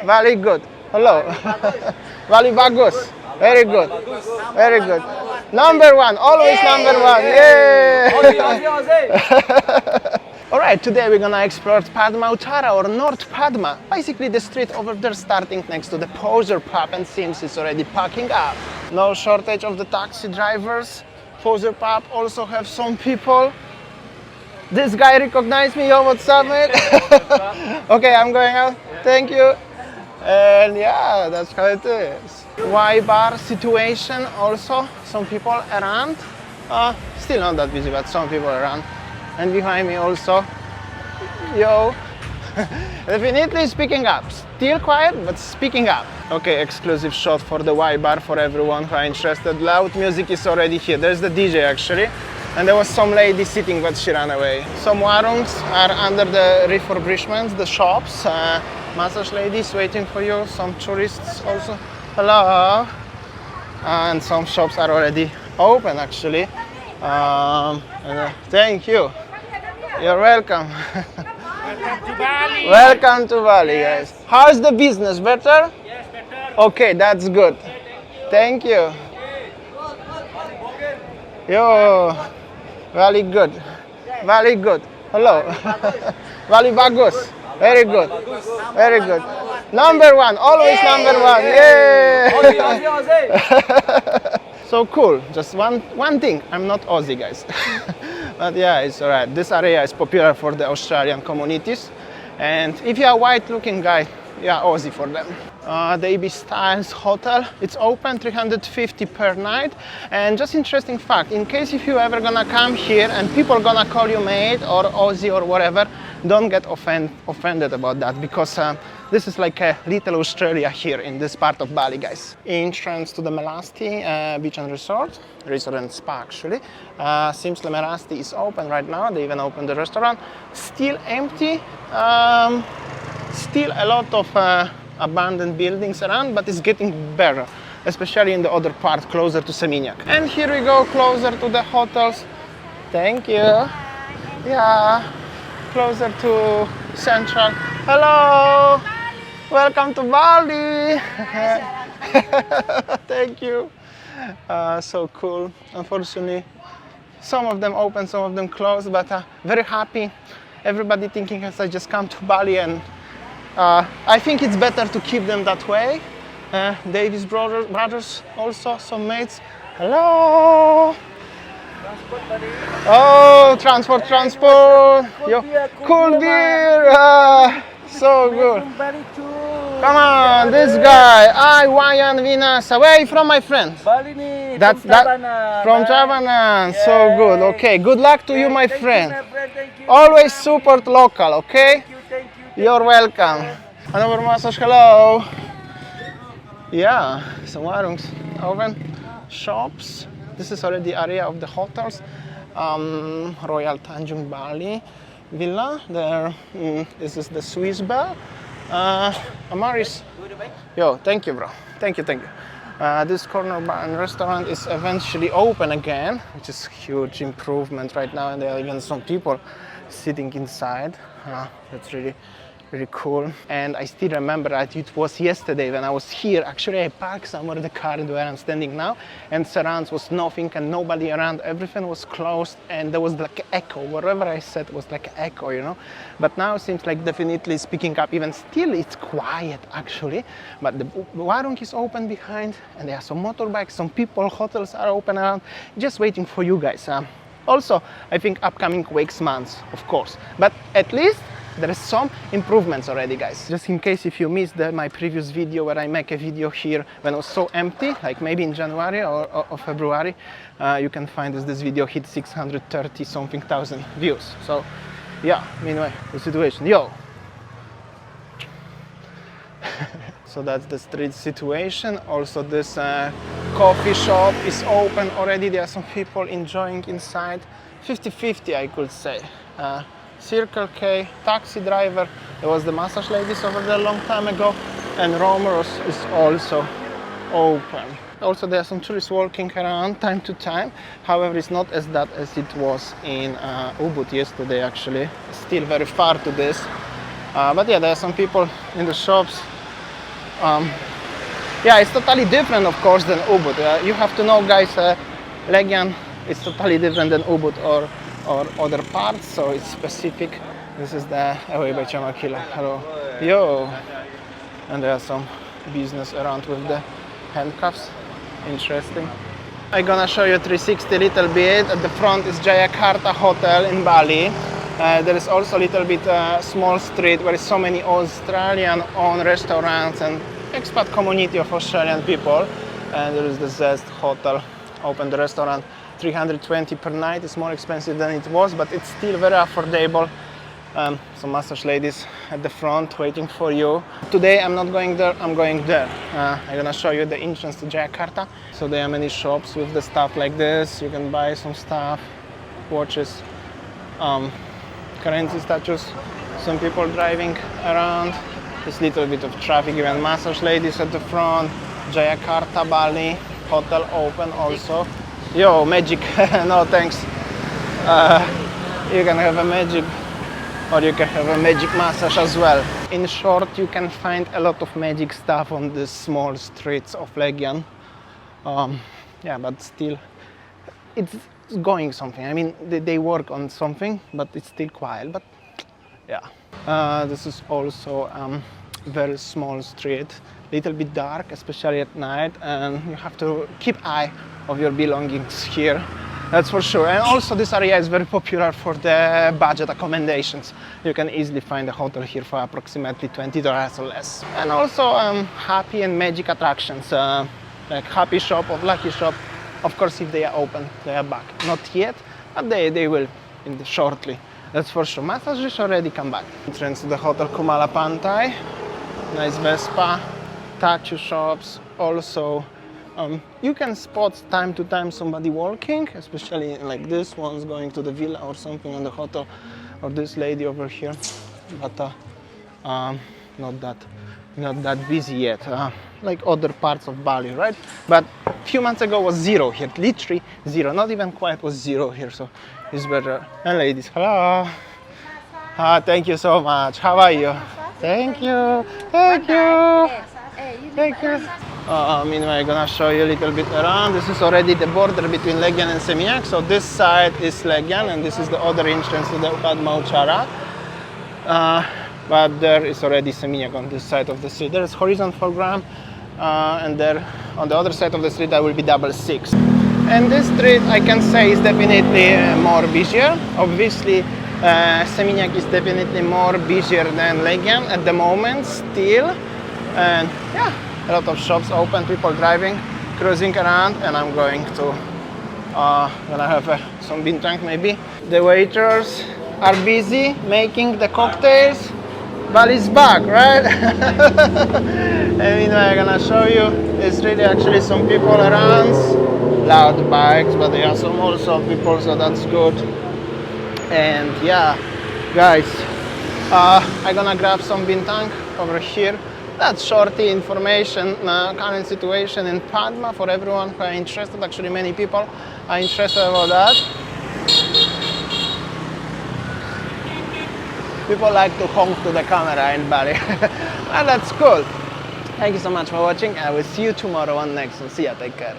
Bali good. Hello. Bali bagus. Very good. Very good. Number one. Always number one. Yay! Alright, today we're gonna explore Padma Utara or North Padma. Basically the street over there starting next to the Poser pub, and seems it's already packing up. No shortage of the taxi drivers. Poser pub also have some people. This guy recognized me. Yo, what's up, mate? Okay, I'm going out. Thank you. And yeah, that's how it is. Y bar situation also. Some people around. Still not that busy, but some people around. And behind me also. Yo. Definitely speaking up. Still quiet, but speaking up. Okay, exclusive shot for the Y bar for everyone who are interested. Loud music is already here. There's the DJ actually. And there was some lady sitting, but she ran away. Some warungs are under the refurbishments, the shops. Massage ladies waiting for you. Some tourists also. Hello. And some shops are already open actually. Thank you. You're welcome. Welcome to Bali. Welcome to Bali, guys. How's the business? Better? Yes, better. Okay, that's good. Thank you. Yo, Bali good. Bali good. Hello. Bali bagus. Very good. Very good. Number one. Always number one. Yay! So cool. Just one thing. I'm not Aussie, guys. But yeah, it's alright. This area is popular for the Australian communities. And if you're a white-looking guy, yeah, Aussie for them. The Ibis Styles Hotel, it's open 350 per night. And just interesting fact, in case if you ever gonna come here and people gonna call you mate or Aussie or whatever, don't get offended about that, because this is like a little Australia here in this part of Bali, guys. Entrance to the Melasti Beach and Resort and Spa actually. Seems the Melasti is open right now. They even opened the restaurant. Still empty. Still a lot of abandoned buildings around, but it's getting better, especially in the other part closer to Seminyak. And here we go, closer to the hotels. Thank you. Yeah, closer to Central. Hello. Welcome to Bali. Thank you. So cool. Unfortunately, some of them open, some of them closed, but very happy. Everybody thinking as I just come to Bali, and I think it's better to keep them that way. Davis brothers also, some mates. Hello. Transport, buddy. Oh, transport. Yo, cool beer. So good. Bali too. Come on, this guy. Wayan Vinas. Where are you from, my friend? Bali ni. That's from that Tabanan. from Tabanan. So good. Okay, good luck to you, my friend. Thank you, my friend. Thank you. Always support local, okay? Thank you. You're welcome. Another massage. Hello. Yeah, some warungs open. Shops. This is already the area of the hotels. Royal Tanjung Bali Villa. There. This is the Swiss Bell. Amaris. Yo, thank you, bro. Thank you. This corner bar and restaurant is eventually open again, which is huge improvement right now, and there are even some people sitting inside. That's really cool. And I still remember that it was yesterday when I was here. Actually, I parked somewhere the car where I'm standing now, and surrounds was nothing and nobody around. Everything was closed, and there was like echo. Whatever I said was like echo, you know. But now it seems like definitely speaking up. Even still, it's quiet actually. But the warung is open behind, and there are some motorbikes, some people. Hotels are open around, just waiting for you guys. Also, I think upcoming weeks, months, of course. But at least there is some improvements already, guys. Just in case if you missed my previous video where I make a video here when it was so empty, like maybe in January or February, you can find this video hit 630 something thousand views. So yeah, meanwhile, the situation. Yo. So that's the street situation. Also this coffee shop is open already. There are some people enjoying inside. 50-50 I could say. Circle K, taxi driver. There was the massage ladies over there a long time ago, and Romero's is also open. Also there are some tourists walking around time to time. However, it's not as bad as it was in Ubud yesterday actually. Still very far to this. But yeah, there are some people in the shops. Yeah, it's totally different, of course, than Ubud. You have to know, guys, Legian is totally different than Ubud or other parts, so it's specific. This is the away by Chamakila. Hello. Yo. And there's some business around with the handcuffs. Interesting. I'm gonna show you 360 little bit. At the front is Jayakarta Hotel in Bali. There is also a little bit small street where is so many Australian-owned restaurants and expat community of Australian people. And there is the Zest Hotel, open the restaurant. 320 per night. It's more expensive than it was, but it's still very affordable. Some massage ladies at the front waiting for you. Today I'm not going there, I'm going there. I'm gonna show you the entrance to Jakarta. So there are many shops with the stuff like this. You can buy some stuff, watches, currency statues, some people driving around. There's a little bit of traffic, even massage ladies at the front. Jayakarta, Bali, hotel open also. Yo, magic, no thanks. You can have a magic, or you can have a magic massage as well. In short, you can find a lot of magic stuff on the small streets of Legian. Yeah, but still, it's going something. I mean, they work on something, but it's still quiet, but yeah. This is also very small street, little bit dark, especially at night, and you have to keep eye of your belongings here. That's for sure. And also this area is very popular for the budget accommodations. You can easily find a hotel here for approximately $20 or less. And also happy and magic attractions, like Happy Shop or Lucky Shop. Of course, if they are open, they are back. Not yet, but they will shortly. That's for sure. Massages already come back. Entrance to the Hotel Kumala Pantai. Nice Vespa, tattoo shops. Also, you can spot time to time somebody walking, especially like this one's going to the villa or something on the hotel, or this lady over here. But not that busy yet, like other parts of Bali, right? But a few months ago was zero here, literally zero. Not even quiet, was zero here, so it's better. And ladies, hello. Thank you so much. How are you? Thank you. Thank you. Thank you. Meanwhile, I'm gonna show you a little bit around. This is already the border between Legian and Seminyak. So this side is Legian, and this is the other entrance to the Padma Utara. But there is already Seminyak on this side of the street. There is horizon foreground, and there on the other side of the street there will be 666. And this street, I can say, is definitely more busier. Obviously, Seminyak is definitely more busier than Legian at the moment still. And yeah, a lot of shops open, people driving, cruising around, and I'm going to gonna have some bintang maybe. The waiters are busy making the cocktails. Bali's back, right? And meanwhile, I'm gonna show you, there's really actually some people around. Loud bikes, but there are some also people, so that's good. And yeah, guys, I'm gonna grab some bintang over here. That's shorty information, current situation in Padma for everyone who are interested. Actually, many people are interested about that. People like to honk to the camera in Bali. Well, that's cool. Thank you so much for watching. I will see you tomorrow on next one. See ya, take care.